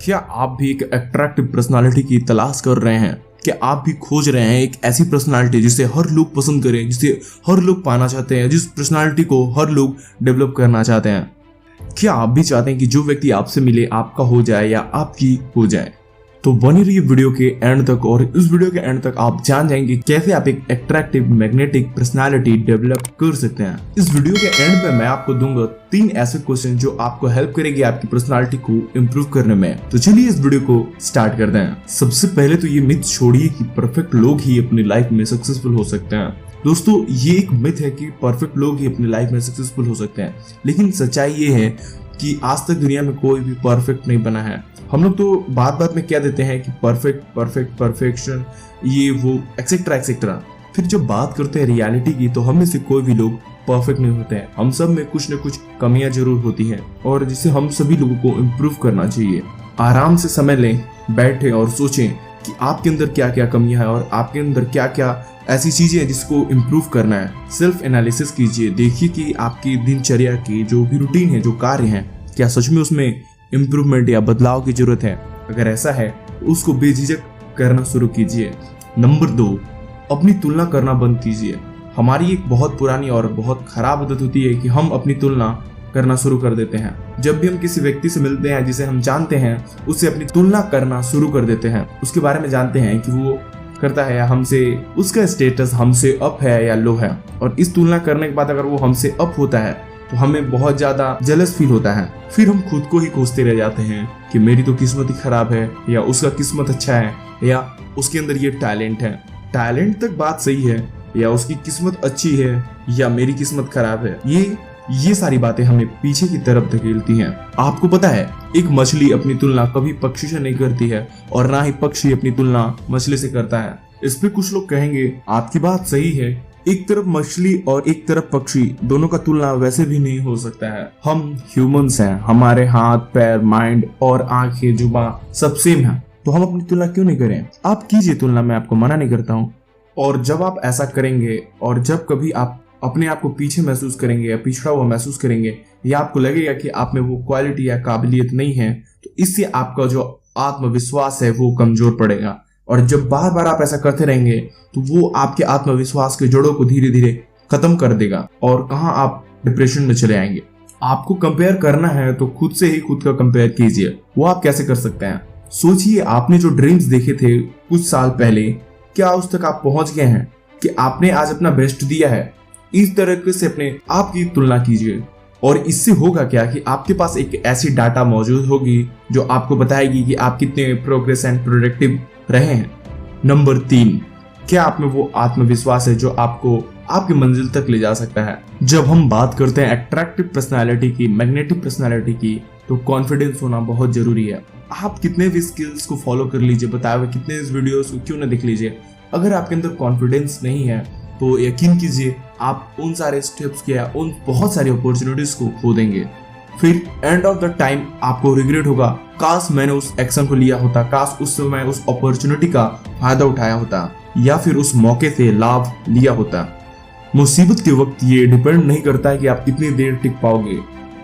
क्या आप भी एक अट्रैक्टिव पर्सनालिटी की तलाश कर रहे हैं? क्या आप भी खोज रहे हैं एक ऐसी पर्सनालिटी जिसे हर लोग पसंद करें, जिसे हर लोग पाना चाहते हैं, जिस पर्सनालिटी को हर लोग डेवलप करना चाहते हैं? क्या आप भी चाहते हैं कि जो व्यक्ति आपसे मिले आपका हो जाए या आपकी हो जाए? तो बने रहिए वीडियो के एंड तक, और इस वीडियो के एंड तक आप जान जाएंगे कैसे आप एक अट्रैक्टिव मैग्नेटिक पर्सनालिटी डेवलप कर सकते हैं। इस वीडियो के एंड में मैं आपको दूंगा 3 ऐसे क्वेश्चन जो आपको हेल्प करेगी आपकी पर्सनालिटी को इम्प्रूव करने में। तो चलिए इस वीडियो को स्टार्ट करते हैं। सबसे पहले तो ये मिथ छोड़िए कि परफेक्ट लोग ही अपनी लाइफ में सक्सेसफुल हो सकते हैं। दोस्तों, ये एक मिथ है कि परफेक्ट लोग ही अपनी लाइफ में सक्सेसफुल हो सकते हैं, लेकिन सच्चाई ये है कि आज तक दुनिया में कोई भी परफेक्ट नहीं बना है। हम लोग तो बात बात में कह देते हैं कि परफेक्शन, ये वो एक्सेट्रा एक्सेट्रा। फिर जब बात करते हैं रियलिटी की, तो हम में से कोई भी लोग परफेक्ट नहीं होते हैं। हम सब में कुछ न कुछ कमियां जरूर होती हैं, और जिसे हम सभी लोगों को इम्प्रूव करना चाहिए। आराम से समय लें, बैठे और सोचें कि आपके अंदर क्या क्या कमियां हैं और आपके अंदर क्या क्या ऐसी चीजें हैं जिसको इम्प्रूव करना है। सेल्फ एनालिसिस कीजिए, देखिए कि आपकी दिनचर्या की जो भी रूटीन है, जो कार्य है, क्या सच में उसमें इम्प्रूवमेंट या बदलाव की जरूरत है। अगर ऐसा है तो उसको बेझिझक करना शुरू कीजिए। नंबर 2, अपनी तुलना करना बंद कीजिए। हमारी एक बहुत पुरानी और बहुत खराब आदत होती है कि हम अपनी तुलना करना शुरू कर देते हैं। जब भी हम किसी व्यक्ति से मिलते हैं जिसे हम जानते हैं, उससे अपनी तुलना करना शुरू कर देते हैं। उसके बारे में जानते हैं कि वो करता है या हमसे, उसका स्टेटस हमसे अप है या लो है, और इस तुलना करने के बाद अगर वो हमसे अप होता है तो हमें बहुत ज्यादा जेलस फील होता है। फिर हम खुद को ही कोसते रह जाते हैं कि मेरी तो किस्मत ही खराब है, या उसका किस्मत अच्छा है, या उसके अंदर ये टैलेंट है। टैलेंट तक बात सही है, या उसकी किस्मत अच्छी है, या मेरी किस्मत खराब है। ये सारी बातें हमें पीछे की तरफ धकेलती हैं। आपको पता है, एक मछली अपनी तुलना कभी पक्षी से नहीं करती है, और ना ही पक्षी अपनी तुलना मछली से करता है। इस पे कुछ लोग कहेंगे आपकी बात सही है, एक तरफ मछली और एक तरफ पक्षी, दोनों का तुलना वैसे भी नहीं हो सकता है। हम ह्यूमंस हैं, हमारे हाथ, पैर, माइंड और आंखें, जुबान सब सेम है, तो हम अपनी तुलना क्यों नहीं करें? आप कीजिए तुलना, मैं आपको मना नहीं करता हूँ। और जब आप ऐसा करेंगे, और जब कभी आप अपने आप को पीछे महसूस करेंगे या पिछड़ा हुआ महसूस करेंगे, या आपको लगेगा कि आप में वो क्वालिटी या काबिलियत नहीं है, तो इससे आपका जो आत्मविश्वास है वो कमजोर पड़ेगा। और जब बार बार आप ऐसा करते रहेंगे तो वो आपके आत्मविश्वास के जड़ों को धीरे धीरे खत्म कर देगा, और कहां आप डिप्रेशन में चले आएंगे। आपको कंपेयर करना है तो खुद से ही खुद का कंपेयर कीजिए। वो आप कैसे कर सकते हैं? सोचिए, आपने जो ड्रीम्स देखे थे कुछ साल पहले, क्या उस तक आप पहुंच गए हैं? कि आपने आज अपना बेस्ट दिया है? इस तरह से अपने आप की तुलना कीजिए, और इससे होगा क्या कि आपके पास एक ऐसी डाटा मौजूद होगी जो आपको बताएगी कि आप कितने प्रोग्रेस एंड प्रोडक्टिव रहे हैं। नंबर 3, क्या आप में वो आत्मविश्वास है जो आपको आपकी मंजिल तक ले जा सकता है? जब हम बात करते हैं अट्रैक्टिव पर्सनालिटी की, मैग्नेटिक पर्सनालिटी की, तो कॉन्फिडेंस होना बहुत जरूरी है। आप कितने भी स्किल्स को फॉलो कर लीजिए, बताए हुए कितने वीडियोस को क्यों ना देख लीजिए, अगर आपके अंदर कॉन्फिडेंस नहीं है तो यकीन कीजिए आप उन सारे स्टेप्स के, उन बहुत सारी अपॉर्चुनिटीज को खो देंगे। फिर एंड ऑफ द टाइम आपको रिग्रेट होगा, काश मैंने उस एक्शन को लिया होता, काश उस समय उस अपॉर्चुनिटी का फायदा उठाया होता, या फिर उस मौके से लाभ लिया होता। मुसीबत के वक्त ये डिपेंड नहीं करता है कि आप कितनी देर टिक पाओगे,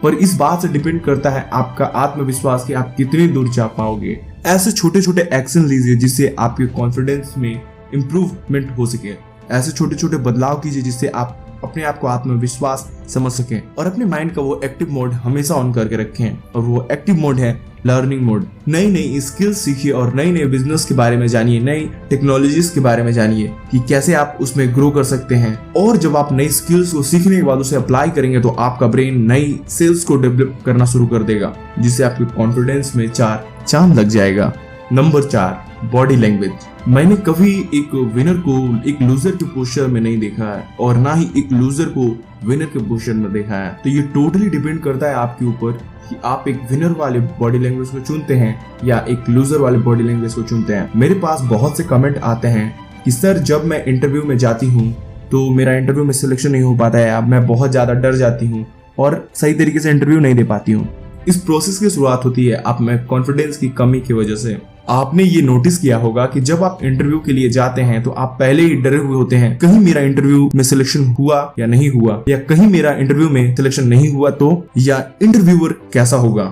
पर इस बात से डिपेंड करता है आपका आत्मविश्वास कि आप कितनी दूर जा पाओगे। ऐसे छोटे छोटे एक्शन लीजिए जिससे आपके कॉन्फिडेंस में इम्प्रूवमेंट हो सके। ऐसे छोटे छोटे बदलाव कीजिए जिससे आप अपने आप को आत्मविश्वास समझ सकें, और अपने माइंड का वो एक्टिव मोड हमेशा ऑन करके रखें, और वो एक्टिव मोड है लर्निंग मोड। नई नई स्किल्स सीखिए, और नई नई बिजनेस के बारे में जानिए, नई टेक्नोलॉजीज के बारे में जानिए कि कैसे आप उसमें ग्रो कर सकते हैं। और जब आप नई स्किल्स को सीखने के बाद उसे अप्लाई करेंगे तो आपका ब्रेन नई सेल्स को डेवलप करना शुरू कर देगा, जिससे आपके कॉन्फिडेंस में 4 चांद लग जाएगा। Number 4, body language. मैंने कभी एक विनर को एक लूजर के पोस्चर में नहीं देखा है, और ना ही एक लूजर को विनर के पोस्चर में देखा है। तो ये टोटली डिपेंड करता है आपके ऊपर कि आप एक विनर वाले बॉडी लैंग्वेज को चुनते हैं या एक लूजर वाले बॉडी लैंग्वेज को चुनते हैं। मेरे पास बहुत से कमेंट आते हैं कि सर, जब मैं इंटरव्यू में जाती हूँ तो मेरा इंटरव्यू में सिलेक्शन नहीं हो पाता है, अब मैं बहुत ज्यादा डर जाती हूँ और सही तरीके से इंटरव्यू नहीं दे पाती हूँ। इस प्रोसेस की शुरुआत होती है आप में कॉन्फिडेंस की कमी की वजह से। आपने ये नोटिस किया होगा कि जब आप इंटरव्यू के लिए जाते हैं तो आप पहले ही डरे हुए होते हैं, कहीं मेरा इंटरव्यू में सिलेक्शन हुआ या नहीं हुआ, या कहीं मेरा इंटरव्यू में सिलेक्शन नहीं हुआ तो, या इंटरव्यूअर कैसा होगा।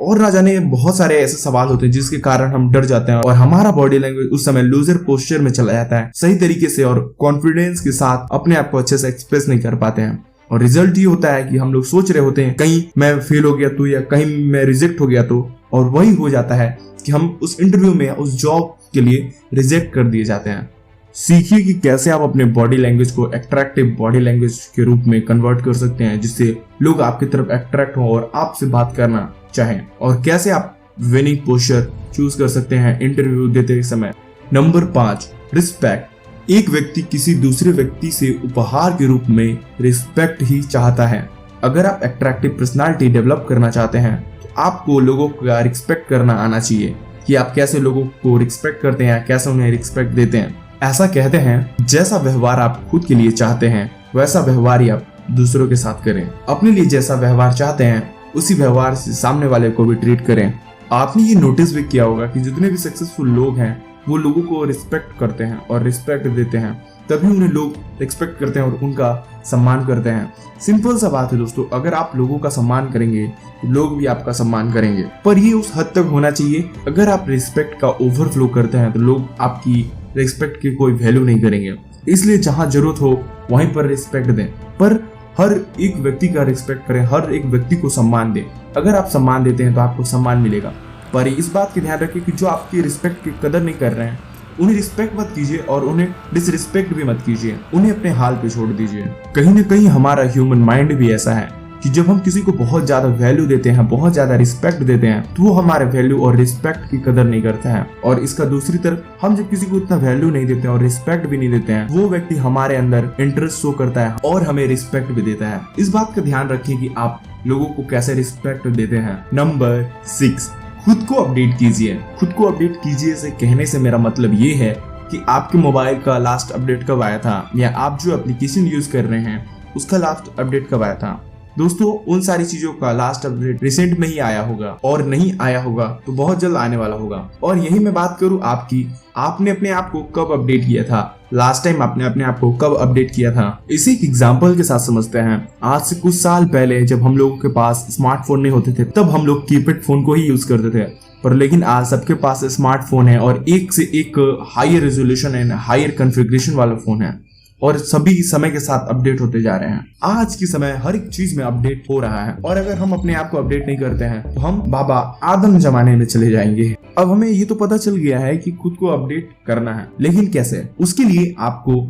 और ना जाने बहुत सारे ऐसे सवाल होते हैं जिसके कारण हम डर जाते हैं और हमारा बॉडी लैंग्वेज उस समय लूजर पोस्चर में चला जाता है, सही तरीके से और कॉन्फिडेंस के साथ अपने आप को अच्छे से एक्सप्रेस नहीं कर पाते हैं। और रिजल्ट ये होता है कि हम लोग सोच रहे होते हैं कहीं मैं फेल हो गया तो, या कहीं मैं रिजेक्ट हो गया तो, और वही हो जाता है कि हम उस इंटरव्यू में उस जॉब के लिए रिजेक्ट कर दिए जाते हैं। सीखिए कि कैसे आप अपने बॉडी लैंग्वेज को अट्रैक्टिव बॉडी लैंग्वेज के रूप में कन्वर्ट कर सकते हैं, जिससे लोग आपकी तरफ अट्रैक्ट हो और आपसे बात करना चाहें, और कैसे आप विनिंग पोस्चर चूज कर सकते हैं इंटरव्यू देते समय। Number 5, respect. एक व्यक्ति किसी दूसरे व्यक्ति से उपहार के रूप में रिस्पेक्ट ही चाहता है। अगर आप अट्रैक्टिव पर्सनालिटी डेवलप करना चाहते हैं तो आपको लोगों का रिस्पेक्ट करना आना चाहिए कि आप कैसे लोगों को रिस्पेक्ट करते हैं, कैसे उन्हें रिस्पेक्ट देते हैं। ऐसा कहते हैं, जैसा व्यवहार आप खुद के लिए चाहते हैं वैसा व्यवहार ही आप दूसरों के साथ करें। अपने लिए जैसा व्यवहार चाहते हैं उसी व्यवहार से सामने वाले को भी ट्रीट करें। आपने ये नोटिस भी किया होगा कि जितने भी सक्सेसफुल लोग हैं वो लोगों को रिस्पेक्ट करते हैं और रिस्पेक्ट देते हैं, तभी उन्हें लोग रिस्पेक्ट करते हैं और उनका सम्मान करते हैं। सिंपल सा बात है दोस्तों, अगर आप लोगों का सम्मान करेंगे तो लोग भी आपका सम्मान करेंगे, पर ये उस हद तक होना चाहिए। अगर आप रिस्पेक्ट का ओवरफ्लो करते हैं तो लोग आपकी रिस्पेक्ट की कोई वैल्यू नहीं करेंगे। इसलिए जहां जरूरत हो वहीं पर रिस्पेक्ट दें, पर हर एक व्यक्ति का रिस्पेक्ट करें, हर एक व्यक्ति को सम्मान दें। अगर आप सम्मान देते हैं तो आपको सम्मान मिलेगा, पर इस बात की ध्यान रखिए कि जो आपकी रिस्पेक्ट की कदर नहीं कर रहे हैं उन्हें रिस्पेक्ट मत कीजिए और उन्हें डिसरिस्पेक्ट भी मत कीजिए, उन्हें अपने हाल पे छोड़ दीजिए। कहीं ना कहीं हमारा ह्यूमन माइंड भी ऐसा है कि जब हम किसी को बहुत ज्यादा वैल्यू देते हैं, बहुत ज्यादा रिस्पेक्ट देते हैं, तो वो हमारे वैल्यू और रिस्पेक्ट की कदर नहीं करता है। और इसका दूसरी तरफ, हम जब किसी को इतना वैल्यू नहीं देते और रिस्पेक्ट भी नहीं देते हैं, वो व्यक्ति हमारे अंदर इंटरेस्ट शो करता है और हमें रिस्पेक्ट भी देता है। इस बात का ध्यान रखिए कि आप लोगों को कैसे रिस्पेक्ट देते हैं। नंबर 6, खुद को अपडेट कीजिए। खुद को अपडेट कीजिए से कहने से मेरा मतलब ये है कि आपके मोबाइल का लास्ट अपडेट कब आया था, या आप जो एप्लीकेशन यूज कर रहे हैं उसका लास्ट अपडेट कब आया था। दोस्तों, उन सारी चीजों का लास्ट अपडेट रिसेंट में ही आया होगा, और नहीं आया होगा तो बहुत जल्द आने वाला होगा। और यही मैं बात करूं आपकी, आपने अपने आप को कब अपडेट किया था, लास्ट टाइम आपने अपने आप को कब अपडेट किया था। इसे एक एग्जांपल के साथ समझते हैं। आज से कुछ साल पहले जब हम लोगों के पास स्मार्टफोन नहीं होते थे, तब हम लोग कीपैड फोन को ही यूज करते थे, पर लेकिन आज सबके पास स्मार्टफोन है और एक से एक higher resolution and higher configuration वाला फोन है, और सभी समय के साथ अपडेट होते जा रहे हैं। आज की समय हर एक चीज में अपडेट हो रहा है, और अगर हम अपने आप को अपडेट नहीं करते हैं तो हम बाबा आदम जमाने में चले जाएंगे। अब हमें ये तो पता चल गया है कि खुद को अपडेट करना है, लेकिन कैसे? उसके लिए आपको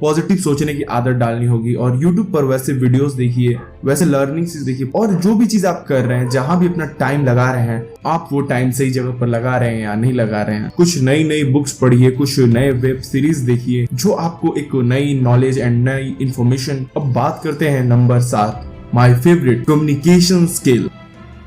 पॉजिटिव सोचने की आदत डालनी होगी, और YouTube पर वैसे वीडियोस देखिए, वैसे लर्निंग चीज देखिए, और जो भी चीज आप कर रहे हैं, जहां भी अपना टाइम लगा रहे हैं, आप वो टाइम सही जगह पर लगा रहे हैं या नहीं लगा रहे हैं। कुछ नई नई बुक्स पढ़िए, कुछ नए वेब सीरीज देखिए जो आपको एक नई नॉलेज एंड नई इंफॉर्मेशन। अब बात करते हैं number 7, my favourite, communication skill.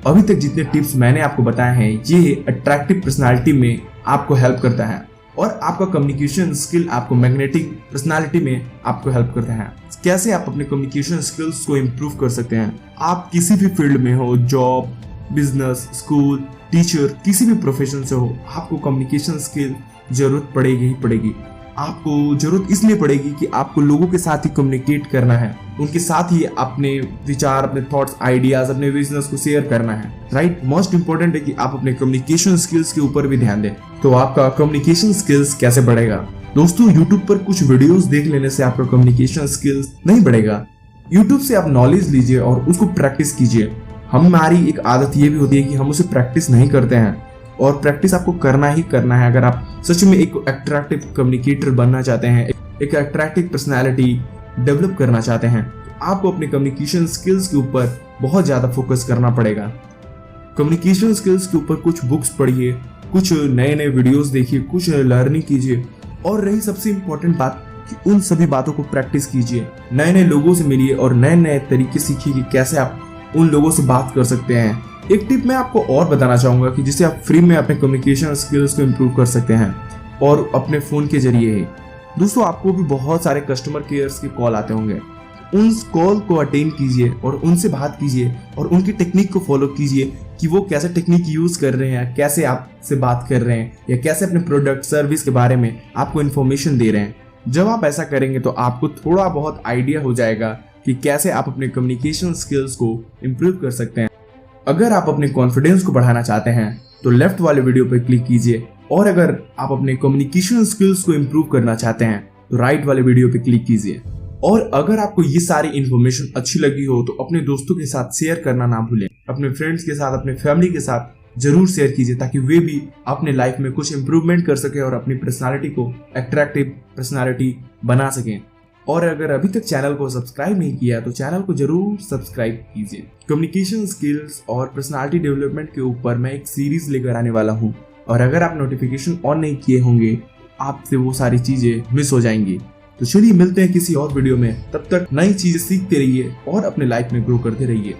अभी तक जितने टिप्स मैंने आपको बताए हैं ये अट्रैक्टिव पर्सनालिटी में आपको हेल्प करता है, और आपका कम्युनिकेशन स्किल आपको मैग्नेटिक पर्सनालिटी में आपको हेल्प करता है। कैसे आप अपने कम्युनिकेशन स्किल्स को इम्प्रूव कर सकते हैं? आप किसी भी फील्ड में हो, जॉब, बिजनेस, स्कूल, टीचर, किसी भी प्रोफेशन से हो, आपको कम्युनिकेशन स्किल जरूरत पड़ेगी ही पड़ेगी। आपको जरूरत इसलिए पड़ेगी कि आपको लोगों के साथ ही कम्युनिकेट करना है, उनके साथ ही अपने विचार, अपने थॉट्स, आइडियाज, अपने विजनेस को शेयर करना है, राइट? मोस्ट इंपॉर्टेंट है कि आप अपने कम्युनिकेशन स्किल्स के ऊपर भी ध्यान दें। तो आपका कम्युनिकेशन स्किल्स कैसे बढ़ेगा? दोस्तों, YouTube पर कुछ वीडियोस देख लेने से आपका कम्युनिकेशन स्किल्स नहीं बढ़ेगा। YouTube से आप नॉलेज लीजिए और उसको प्रैक्टिस कीजिए। हमारी एक आदत ये भी होती है कि हम उसे प्रैक्टिस नहीं करते हैं, और प्रैक्टिस आपको करना ही करना है। अगर आप सच में एक अट्रैक्टिव कम्युनिकेटर बनना चाहते हैं, एक अट्रैक्टिव पर्सनालिटी डेवलप करना चाहते हैं, तो आपको अपने कम्युनिकेशन स्किल्स के ऊपर बहुत ज्यादा फोकस करना पड़ेगा। कम्युनिकेशन स्किल्स के ऊपर कुछ बुक्स पढ़िए, कुछ नए नए वीडियोस देखिए, कुछ लर्निंग कीजिए, और रही सबसे इम्पोर्टेंट बात कि उन सभी बातों को प्रैक्टिस कीजिए। नए नए लोगों से मिलिए और नए नए तरीके सीखिए कि कैसे आप उन लोगों से बात कर सकते हैं। एक टिप मैं आपको और बताना चाहूंगा कि जिससे आप फ्री में अपने कम्युनिकेशन स्किल्स को इम्प्रूव कर सकते हैं, और अपने फोन के जरिए ही। दोस्तों, आपको भी बहुत सारे कस्टमर केयर्स के कॉल आते होंगे, उन कॉल को अटेंड कीजिए और उनसे बात कीजिए, और उनकी टेक्निक को फॉलो कीजिए कि वो कैसे टेक्निक यूज कर रहे हैं, कैसे आपसे बात कर रहे हैं, या कैसे अपने प्रोडक्ट सर्विस के बारे में आपको इन्फॉर्मेशन दे रहे हैं। जब आप ऐसा करेंगे तो आपको थोड़ा बहुत आइडिया हो जाएगा कि कैसे आप अपने कम्युनिकेशन स्किल्स को इम्प्रूव कर सकते हैं। अगर आप अपने कॉन्फिडेंस को बढ़ाना चाहते हैं तो लेफ्ट वाले वीडियो पर क्लिक कीजिए, और अगर आप अपने कम्युनिकेशन स्किल्स को इम्प्रूव करना चाहते हैं तो राइट वाले वीडियो पे क्लिक कीजिए। और अगर आपको ये सारी इन्फॉर्मेशन अच्छी लगी हो तो अपने दोस्तों के साथ शेयर करना ना भूलें। अपने फ्रेंड्स के साथ, अपने फैमिली के साथ जरूर शेयर कीजिए, ताकि वे भी अपने लाइफ में कुछ इंप्रूवमेंट कर सके और अपनी पर्सनालिटी को अट्रैक्टिव पर्सनालिटी बना सकें। और अगर अभी तक चैनल को सब्सक्राइब नहीं किया तो चैनल को जरूर सब्सक्राइब कीजिए। कम्युनिकेशन स्किल्स और पर्सनालिटी डेवलपमेंट के ऊपर मैं एक सीरीज लेकर आने वाला हूँ, और अगर आप नोटिफिकेशन ऑन नहीं किए होंगे आपसे वो सारी चीजें मिस हो जाएंगी। तो चलिए मिलते हैं किसी और वीडियो में, तब तक नई चीजें सीखते रहिए और अपने लाइफ में ग्रो करते रहिए।